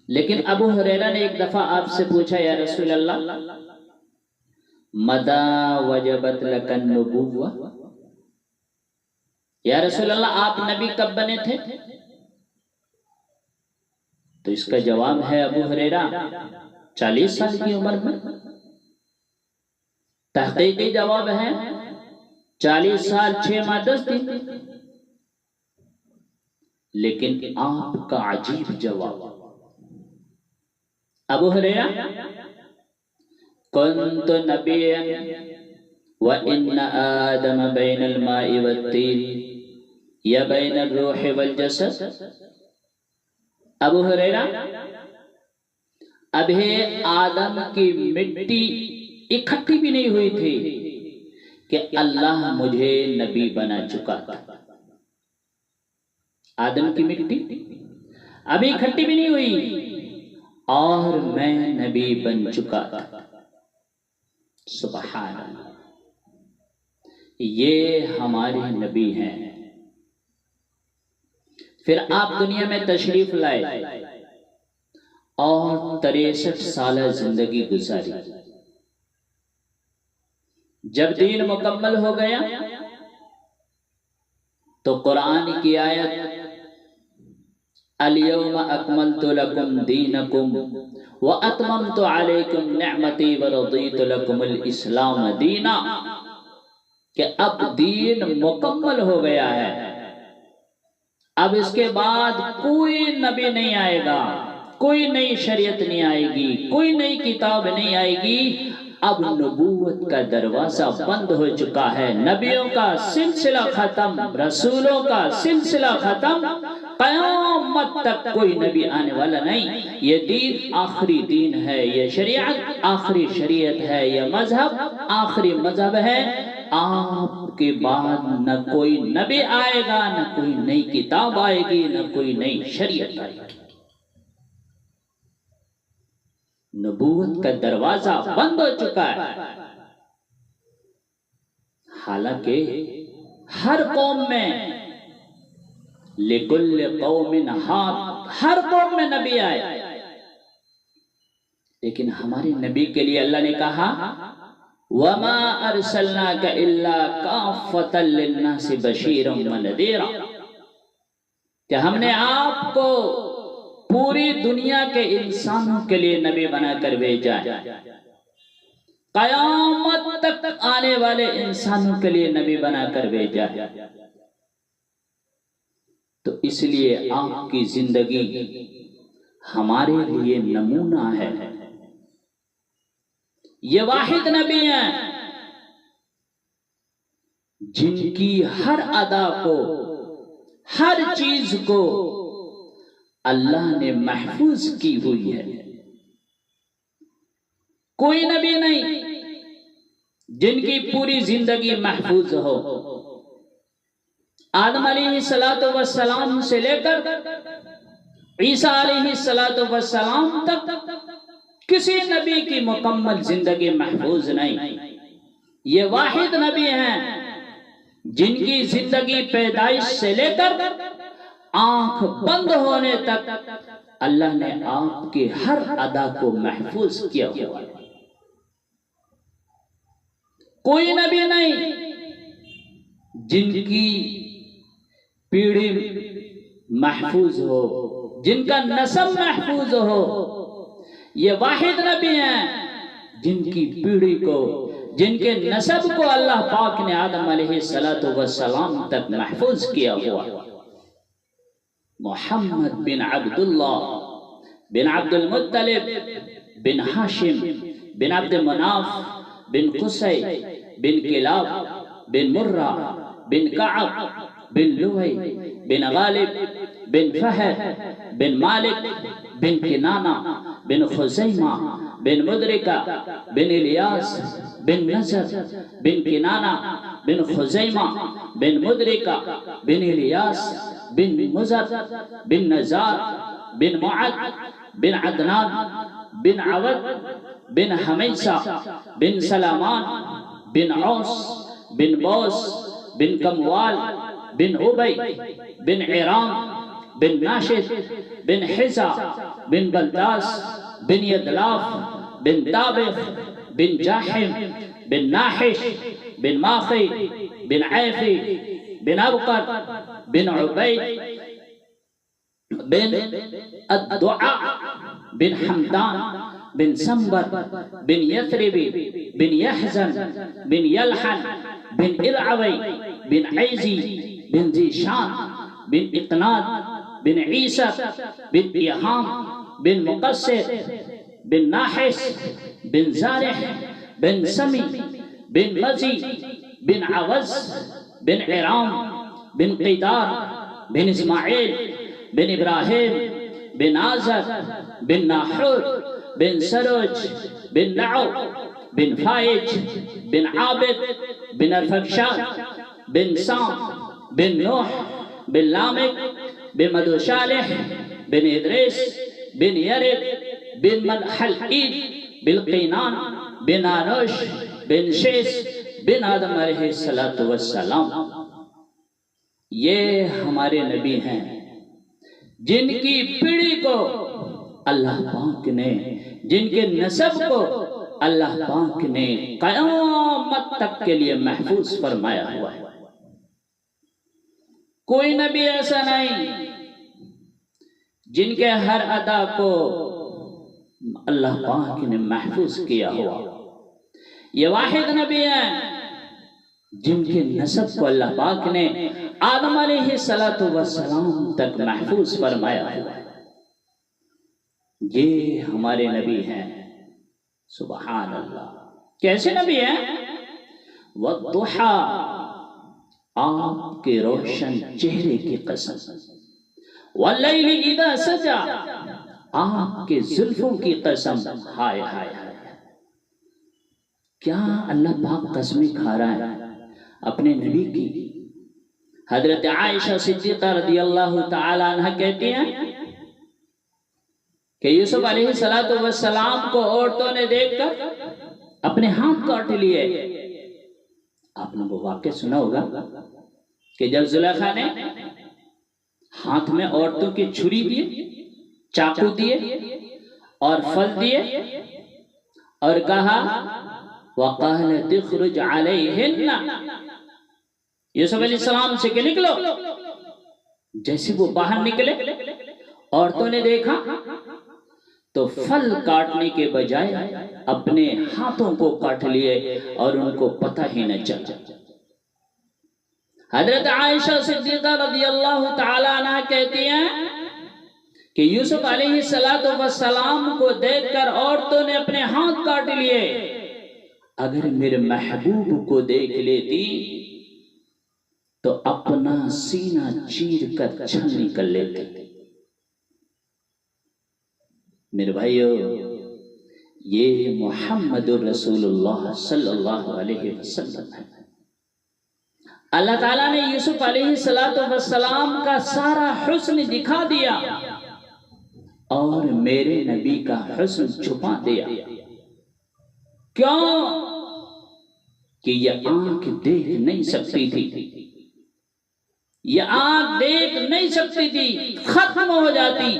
لیکن ابو ہریرہ نے ایک دفعہ آپ سے پوچھا یا رسول اللہ مدا وجبت لک النبوہ، یا رسول اللہ آپ نبی کب بنے تھے؟ تو اس کا جواب ہے ابو ہریرہ 40 سال کی عمر میں۔ تحقیقی جواب ہے 40 سال 6 ماہ 10 دن، لیکن آپ کا عجیب جواب، ابو ہریرہ کنت نبیا وان آدم بین الماء والطین یا بین الروح والجسد۔ ابو ہریرہ ابھی آدم کی مٹی اکٹھی بھی نہیں ہوئی تھی کہ اللہ مجھے نبی بنا چکا تھا۔ آدم کی مٹی ابھی اکٹھی بھی نہیں ہوئی اور میں نبی بن چکا تھا۔ سبحان اللہ، یہ ہمارے نبی ہیں۔ پھر آپ دنیا میں تشریف لائے اور 63 سالہ زندگی گزاری۔ جب دین مکمل ہو گیا تو قرآن کی آیت اليوم اکملت لکم دینکم واتممت علیکم نعمتی ورضیت لکم الاسلام دینا، کہ اب دین مکمل ہو گیا ہے، اب اس کے بعد کوئی نبی نہیں آئے گا، کوئی نئی شریعت نہیں آئے گی، کوئی نئی کتاب نہیں آئے گی۔ اب نبوت کا دروازہ بند ہو چکا ہے، نبیوں کا سلسلہ ختم، رسولوں کا سلسلہ ختم، قیامت تک کوئی نبی آنے والا نہیں۔ یہ دین آخری دین ہے، یہ شریعت آخری شریعت ہے، یہ مذہب آخری مذہب ہے۔ آپ کے بعد نہ کوئی نبی آئے گا، نہ کوئی نئی کتاب آئے گی، نہ کوئی نئی شریعت آئے گی۔ نبوت کا دروازہ بند ہو چکا ہے۔ حالانکہ ہر قوم میں لِكُلِّ قَوْمٍ ہاتھ، ہر قوم میں نبی آئے، لیکن ہمارے نبی کے لیے اللہ نے کہا وَمَا أَرْسَلْنَاكَ إِلَّا كَافَّةً لِلنَّاسِ بَشِيرًا وَنَذِيرًا، کہ ہم نے آپ کو پوری دنیا کے انسانوں کے لیے نبی بنا کر بھیجا ہے، قیامت تک آنے والے انسانوں کے لیے نبی بنا کر بھیجا ہے۔ تو اس لیے آپ کی زندگی ہمارے لیے نمونہ ہے۔ یہ واحد نبی ہیں جن کی ہر ادا کو، ہر چیز کو اللہ نے محفوظ کی ہوئی ہے۔ کوئی نبی نہیں جن کی پوری زندگی محفوظ ہو۔ آدم علیہ السلام سے لے کر عیسیٰ علیہ السلام تک کسی نبی کی مکمل زندگی محفوظ نہیں۔ یہ واحد نبی ہیں جن کی زندگی پیدائش سے لے کر آنکھ بند ہونے تک اللہ نے آپ کے ہر ادا کو محفوظ کیا ہوا ہے۔ کوئی نبی نہیں جن کی پیڑھی محفوظ ہو، جن کا نسب محفوظ ہو۔ یہ واحد نبی ہیں جن کی پیڑھی کو، جن کے نسب کو اللہ پاک نے آدم علیہ السلام تک محفوظ کیا ہوا۔ محمد بن عبداللہ بن عبد المطلب بن ہاشم بن عبد مناف بن قصی بن کلاب بن مرہ بن کعب بن لوی بن غالب بن فہد بن مالک بن کنانہ بن خزیمہ بن مدرکہ بن الیاس بن نزر بن کنانہ بن خزیمہ بن مدرکہ بن الیاس بن مزر بن نزار بن معد بن عدنان بن عود بن حمیسہ بن سلامان بن عوس بن بوس بن کموال بن عبی بن عرام بن ناشد بن حزا بن بلداس بن يدلاف بن دابخ بن جاحم بن ناحش بن ماخي بن عيفي بن أبقر بن عبيد بن الدعاء بن حمدان بن سنبر بن يثربي بن يحزن بن يلحن بن إرعوي بن عيزي بن زيشان بن إقناد بن عيسى بن إيهام بن مقصر بن ناحس بن زارح بن سمي بن مزي بن عوز بن عرام بن قيدار بن إسماعيل بن إبراهيم بن آزر بن ناحور بن سروج بن لعو بن فايج بن عابد بن الفكشاد بن سام بن نوح بن لامك بن مدوشالح بن إدريس بن يرد بن ملحلئيد بن قينان بن آنوش بن شیس بن آدم علیہ السلام. یہ ہمارے نبی ہیں جن کی پیڑھی کو اللہ پاک نے، جن کے نسب کو اللہ پاک نے قیامت تک کے لیے محفوظ فرمایا ہوا ہے. کوئی نبی ایسا نہیں جن کے ہر ادا کو اللہ پاک نے محفوظ کیا ہوا. یہ واحد نبی ہیں جن کے نسب کو اللہ پاک نے آدم علیہ السلام تک محفوظ فرمایا ہوا ہے. یہ ہمارے نبی ہیں. سبحان اللہ. کیسے نبی ہیں؟ وَالضُّحَىٰ، آپ کے روشن چہرے کی قسم. وَاللَّيْلِ إِذَا سَجَىٰ، آپ کے زلفوں کی قسم. ہائے ہائے ہائے، کیا اللہ پاک قسمیں کھا رہا ہے اپنے نبی کی. حضرت عائشہ صدیقہ رضی اللہ تعالی عنہ کہتی ہیں کہ یوسف علیہ السلام کو عورتوں نے دیکھ کر اپنے ہاتھ کاٹ لیے. آپ نے وہ واقعہ سنا ہوگا کہ جب زلیخا نے ہاتھ میں عورتوں کی چھری دیے، چاقو دیے اور پھل دیے اور کہا وَقَالَتِ اخْرُجْ عَلَيْهِنَّ، یوسف علیہ السلام سے کہ نکلو. جیسے وہ باہر نکلے عورتوں نے دیکھا تو پھل کاٹنے کے بجائے اپنے ہاتھوں کو کاٹ لیے اور ان کو پتہ ہی نہ چلا. حضرت عائشہ صدیقہ رضی اللہ تعالی عنہ کہتی ہیں کہ یوسف علیہ السلام کو دیکھ کر عورتوں نے اپنے ہاتھ کاٹ لیے. اگر میرے محبوب کو دیکھ لیتی تو اپنا سینہ چیر کر چھل نکل لیتے. میرے بھائیو، یہ محمد رسول اللہ صلی اللہ علیہ وسلم ہے. اللہ تعالیٰ نے یوسف علیہ السلام کا سارا حسن دکھا دیا اور میرے نبی کا حسن چھپا دیا. کیوں؟ کہ یہ آنکھ دیکھ نہیں سکتی تھی، یہ آنکھ دیکھ نہیں سکتی تھی، ختم ہو جاتی.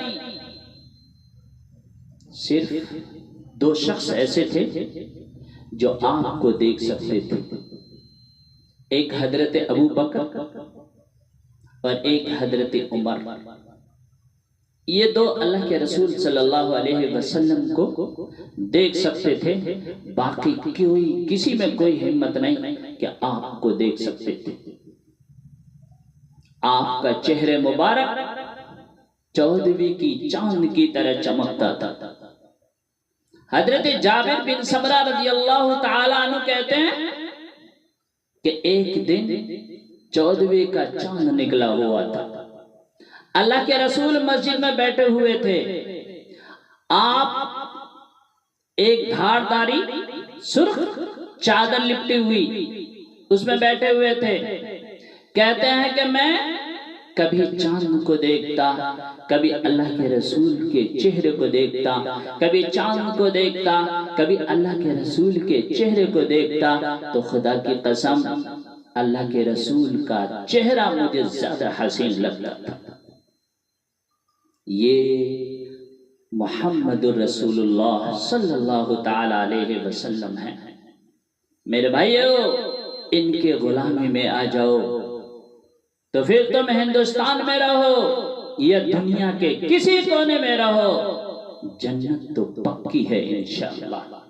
صرف دو شخص ایسے تھے جو آنکھ کو دیکھ سکتے تھے، ایک حضرت ابو بکر اور ایک حضرت عمر. یہ دو اللہ کے رسول صلی اللہ علیہ وسلم کو دیکھ سکتے تھے، باقی کسی میں کوئی ہمت نہیں کہ آپ کو دیکھ سکتے تھے. آپ کا چہرے مبارک 14ویں کی چاند کی طرح چمکتا تھا. حضرت جابر بن سمرہ رضی اللہ تعالی عنہ کہتے ہیں کہ ایک دن 14ویں کا چاند نکلا ہوا تھا. اللہ کے رسول مسجد میں بیٹھے ہوئے تھے. آپ ایک دھارداری سرخ چادر لپٹی ہوئی اس میں بیٹھے ہوئے تھے. کہتے ہیں کہ میں کبھی چاند کو دیکھتا، کبھی اللہ کے رسول کے چہرے کو دیکھتا، کبھی چاند کو دیکھتا، کبھی اللہ کے رسول کے چہرے کو دیکھتا تو خدا کی قسم اللہ کے رسول کا چہرہ مجھے زیادہ حسین لگتا تھا. یہ محمد الرسول اللہ صلی اللہ تعالی علیہ وسلم ہیں۔ میرے بھائیو، ان کے غلامی میں آ جاؤ تو پھر تم ہندوستان میں رہو یا دنیا کے کسی کونے میں رہو، جنت تو پکی ہے انشاءاللہ۔